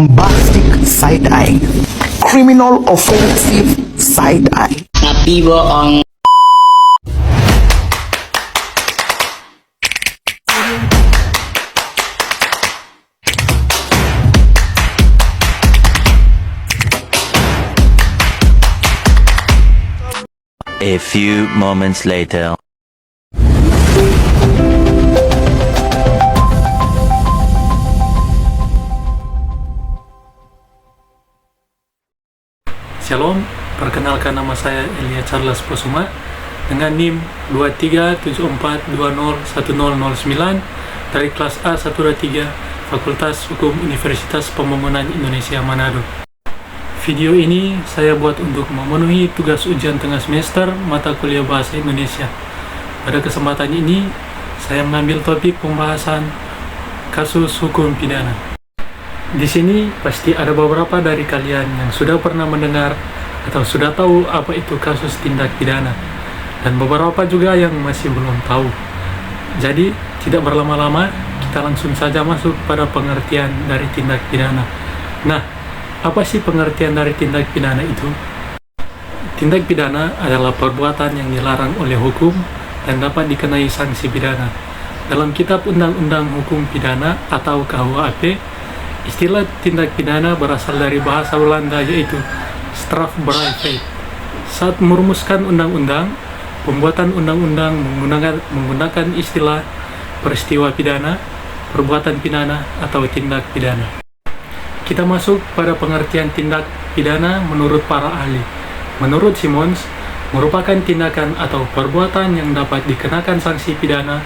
bombastic side eye, criminal offensive side eye. Tapi bohong. A few moments later. Shalom, perkenalkan nama saya Elia Charles Posuma dengan NIM 2374201009 dari kelas A123 Fakultas Hukum Universitas Pembangunan Indonesia Manado. Video ini saya buat untuk memenuhi tugas ujian tengah semester mata kuliah Bahasa Indonesia. Pada kesempatan ini, saya mengambil topik pembahasan kasus hukum pidana. Di sini pasti ada beberapa dari kalian yang sudah pernah mendengar atau sudah tahu apa itu kasus tindak pidana, dan beberapa juga yang masih belum tahu. Jadi, tidak berlama-lama, kita langsung saja masuk pada pengertian dari tindak pidana. Nah, apa sih pengertian dari tindak pidana itu? Tindak pidana adalah perbuatan yang dilarang oleh hukum dan dapat dikenai sanksi pidana. Dalam Kitab Undang-Undang Hukum Pidana atau KUHP, istilah tindak pidana berasal dari bahasa Belanda yaitu strafbare. Saat merumuskan undang-undang, pembuatan undang-undang menggunakan istilah peristiwa pidana, perbuatan pidana, atau tindak pidana. Kita masuk pada pengertian tindak pidana menurut para ahli. Menurut Simons, merupakan tindakan atau perbuatan yang dapat dikenakan sanksi pidana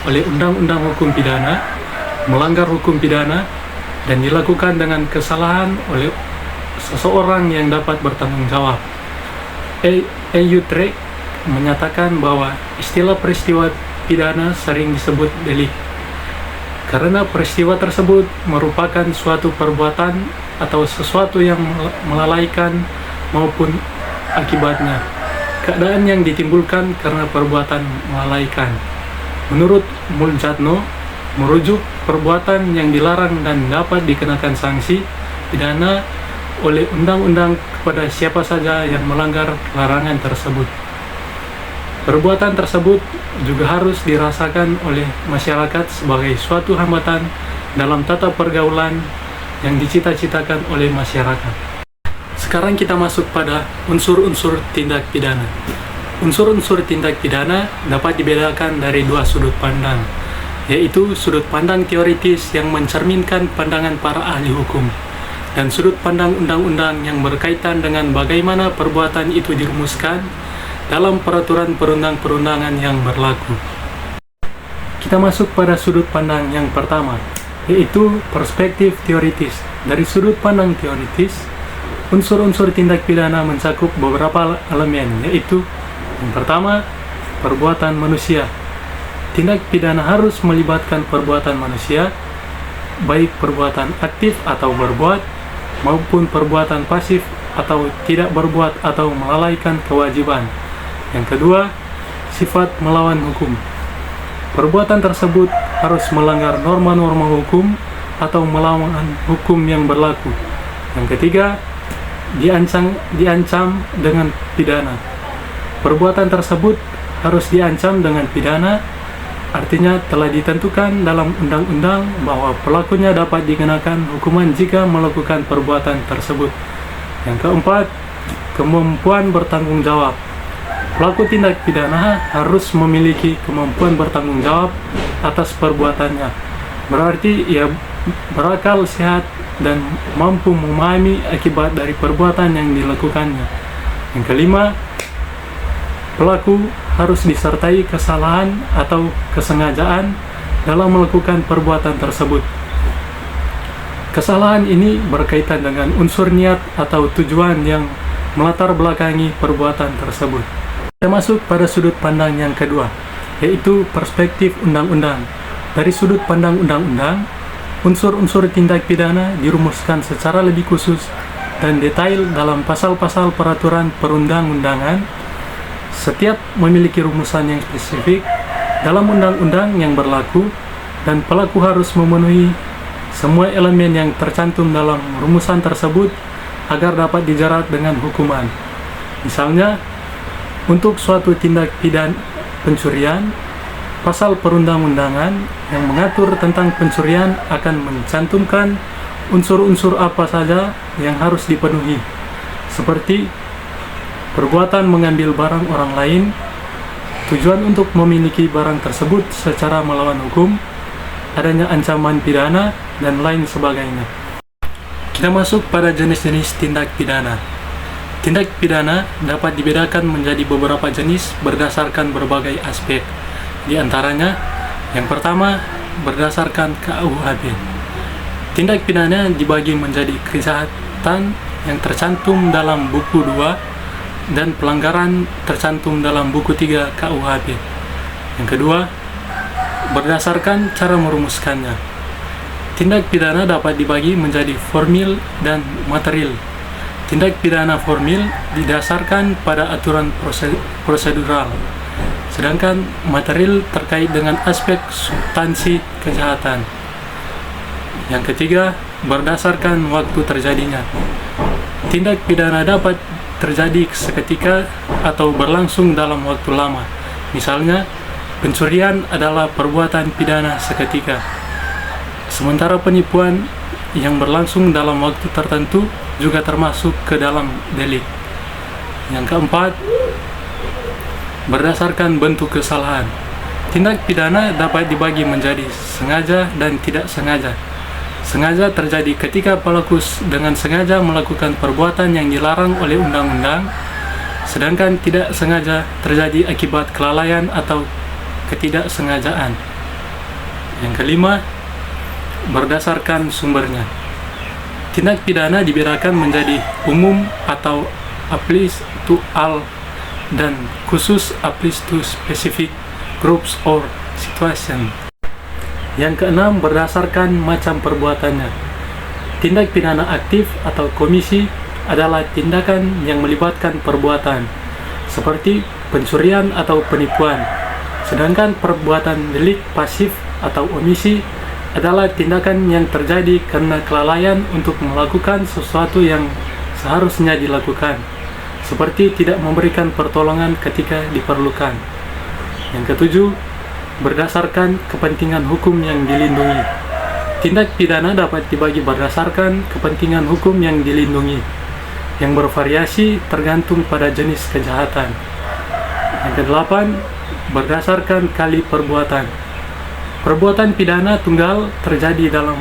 oleh Undang-Undang Hukum Pidana, melanggar hukum pidana, dan dilakukan dengan kesalahan oleh seseorang yang dapat bertanggung jawab. Utrecht menyatakan bahwa istilah peristiwa pidana sering disebut delik karena peristiwa tersebut merupakan suatu perbuatan atau sesuatu yang melalaikan maupun akibatnya, keadaan yang ditimbulkan karena perbuatan melalaikan. Menurut Muljatno, merujuk perbuatan yang dilarang dan dapat dikenakan sanksi pidana oleh undang-undang kepada siapa saja yang melanggar larangan tersebut. Perbuatan tersebut juga harus dirasakan oleh masyarakat sebagai suatu hambatan dalam tata pergaulan yang dicita-citakan oleh masyarakat. Sekarang kita masuk pada unsur-unsur tindak pidana. Unsur-unsur tindak pidana dapat dibedakan dari dua sudut pandang, yaitu sudut pandang teoritis yang mencerminkan pandangan para ahli hukum, dan sudut pandang undang-undang yang berkaitan dengan bagaimana perbuatan itu dirumuskan dalam peraturan perundang-perundangan yang berlaku. Kita masuk pada sudut pandang yang pertama, yaitu perspektif teoritis. Dari sudut pandang teoritis, unsur-unsur tindak pidana mencakup beberapa elemen, yaitu yang pertama, perbuatan manusia. Tindak pidana harus melibatkan perbuatan manusia, baik perbuatan aktif atau berbuat, maupun perbuatan pasif atau tidak berbuat atau melalaikan kewajiban. Yang kedua, sifat melawan hukum. Perbuatan tersebut harus melanggar norma-norma hukum atau melawan hukum yang berlaku. Yang ketiga, diancam dengan pidana. Perbuatan tersebut harus diancam dengan pidana, artinya telah ditentukan dalam undang-undang bahwa pelakunya dapat dikenakan hukuman jika melakukan perbuatan tersebut. Yang keempat, kemampuan bertanggung jawab. Pelaku tindak pidana harus memiliki kemampuan bertanggung jawab atas perbuatannya. Berarti ia berakal sehat dan mampu memahami akibat dari perbuatan yang dilakukannya. Yang kelima, pelaku harus disertai kesalahan atau kesengajaan dalam melakukan perbuatan tersebut. Kesalahan ini berkaitan dengan unsur niat atau tujuan yang melatar belakangi perbuatan tersebut. Kita masuk pada sudut pandang yang kedua, yaitu perspektif undang-undang. Dari sudut pandang undang-undang, unsur-unsur tindak pidana dirumuskan secara lebih khusus dan detail dalam pasal-pasal peraturan perundang-undangan. Setiap memiliki rumusan yang spesifik dalam undang-undang yang berlaku, dan pelaku harus memenuhi semua elemen yang tercantum dalam rumusan tersebut agar dapat dijerat dengan hukuman. Misalnya, untuk suatu tindak pidana pencurian, pasal perundang-undangan yang mengatur tentang pencurian akan mencantumkan unsur-unsur apa saja yang harus dipenuhi, seperti perbuatan mengambil barang orang lain, tujuan untuk memiliki barang tersebut secara melawan hukum, adanya ancaman pidana, dan lain sebagainya. Kita masuk pada jenis-jenis tindak pidana. Tindak pidana dapat dibedakan menjadi beberapa jenis berdasarkan berbagai aspek. Di antaranya, yang pertama, berdasarkan KUHP. Tindak pidana dibagi menjadi kejahatan yang tercantum dalam buku 2 dan pelanggaran tercantum dalam buku 3 KUHP. Yang kedua, berdasarkan cara merumuskannya. Tindak pidana dapat dibagi menjadi formil dan material. Tindak pidana formil didasarkan pada aturan prosedural, sedangkan material terkait dengan aspek substansi kejahatan. Yang ketiga, berdasarkan waktu terjadinya. Tindak pidana dapat terjadi seketika atau berlangsung dalam waktu lama. Misalnya, pencurian adalah perbuatan pidana seketika, sementara penipuan yang berlangsung dalam waktu tertentu juga termasuk ke dalam delik. Yang keempat, berdasarkan bentuk kesalahan. Tindak pidana dapat dibagi menjadi sengaja dan tidak sengaja. Sengaja terjadi ketika pelaku dengan sengaja melakukan perbuatan yang dilarang oleh undang-undang, sedangkan tidak sengaja terjadi akibat kelalaian atau ketidaksengajaan. Yang kelima, berdasarkan sumbernya. Tindak pidana dibedakan menjadi umum atau applies to all dan khusus applies to specific groups or situation. Yang keenam, berdasarkan macam perbuatannya. Tindak pidana aktif atau komisi adalah tindakan yang melibatkan perbuatan, seperti pencurian atau penipuan. Sedangkan perbuatan delik pasif atau omisi adalah tindakan yang terjadi karena kelalaian untuk melakukan sesuatu yang seharusnya dilakukan, seperti tidak memberikan pertolongan ketika diperlukan. Yang ketujuh, berdasarkan kepentingan hukum yang dilindungi. Tindak pidana dapat dibagi berdasarkan kepentingan hukum yang dilindungi, yang bervariasi tergantung pada jenis kejahatan. Yang kedelapan, berdasarkan kali perbuatan. Perbuatan pidana tunggal terjadi dalam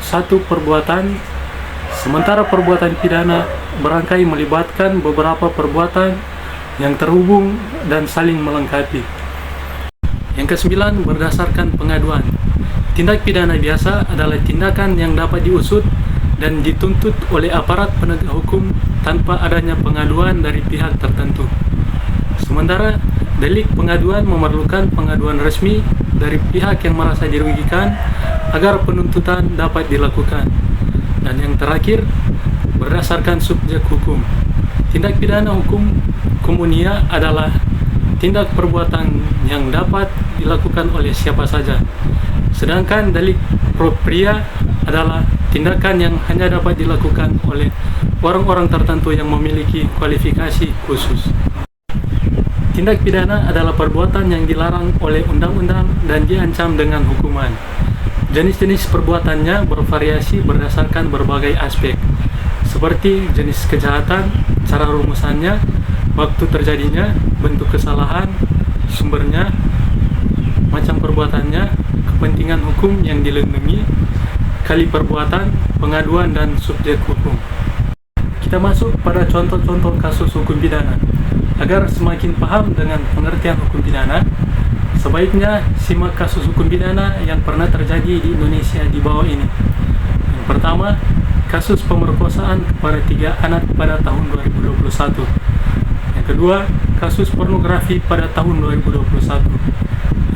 satu perbuatan, sementara perbuatan pidana berangkai melibatkan beberapa perbuatan yang terhubung dan saling melengkapi. Yang kesembilan, berdasarkan pengaduan. Tindak pidana biasa adalah tindakan yang dapat diusut dan dituntut oleh aparat penegak hukum tanpa adanya pengaduan dari pihak tertentu. Sementara delik pengaduan memerlukan pengaduan resmi dari pihak yang merasa dirugikan agar penuntutan dapat dilakukan. Dan yang terakhir, berdasarkan subjek hukum. Tindak pidana hukum komunia adalah tindak perbuatan yang dapat dilakukan oleh siapa saja. Sedangkan delik propria adalah tindakan yang hanya dapat dilakukan oleh orang-orang tertentu yang memiliki kualifikasi khusus. Tindak pidana adalah perbuatan yang dilarang oleh undang-undang dan diancam dengan hukuman. Jenis-jenis perbuatannya bervariasi berdasarkan berbagai aspek, seperti jenis kejahatan, cara rumusannya, waktu terjadinya, bentuk kesalahan, sumbernya, macam perbuatannya, kepentingan hukum yang dilindungi, kali perbuatan, pengaduan, dan subjek hukum. Kita masuk pada contoh-contoh kasus hukum pidana. Agar semakin paham dengan pengertian hukum pidana, sebaiknya simak kasus hukum pidana yang pernah terjadi di Indonesia di bawah ini. Yang pertama, kasus pemerkosaan kepada 3 anak pada tahun 2021. Yang kedua, kasus pornografi pada tahun 2021.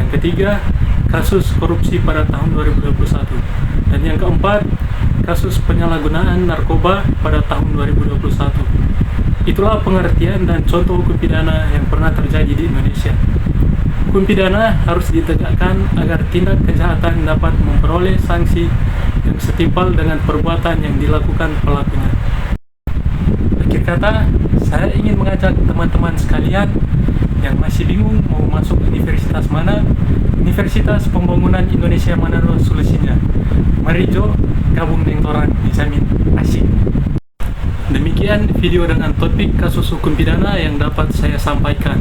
Yang ketiga, kasus korupsi pada tahun 2021. Dan yang keempat, kasus penyalahgunaan narkoba pada tahun 2021. Itulah pengertian dan contoh hukum pidana yang pernah terjadi di Indonesia. Hukum pidana harus ditegakkan agar tindak kejahatan dapat memperoleh sanksi yang setimpal dengan perbuatan yang dilakukan pelakunya. Akhir kata, saya ingin mengajak teman-teman sekalian yang masih bingung mau masuk universitas mana, Universitas Pembangunan Indonesia mana lo solusinya. Mari Jo, gabung dengan orang, dijamin asik. Demikian video dengan topik kasus hukum pidana yang dapat saya sampaikan.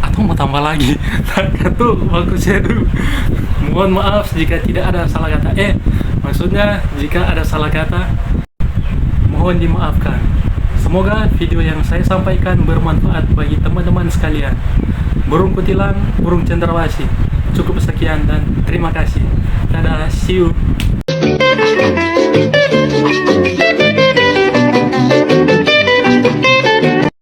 Atau mau tambah lagi? Itu bagus ya dulu. Mohon maaf jika tidak ada salah kata. Maksudnya jika ada salah kata, mohon dimaafkan. Semoga video yang saya sampaikan bermanfaat bagi teman-teman sekalian. Burung kutilang, burung cendrawasih. Cukup sekian dan terima kasih. Dadah, see you.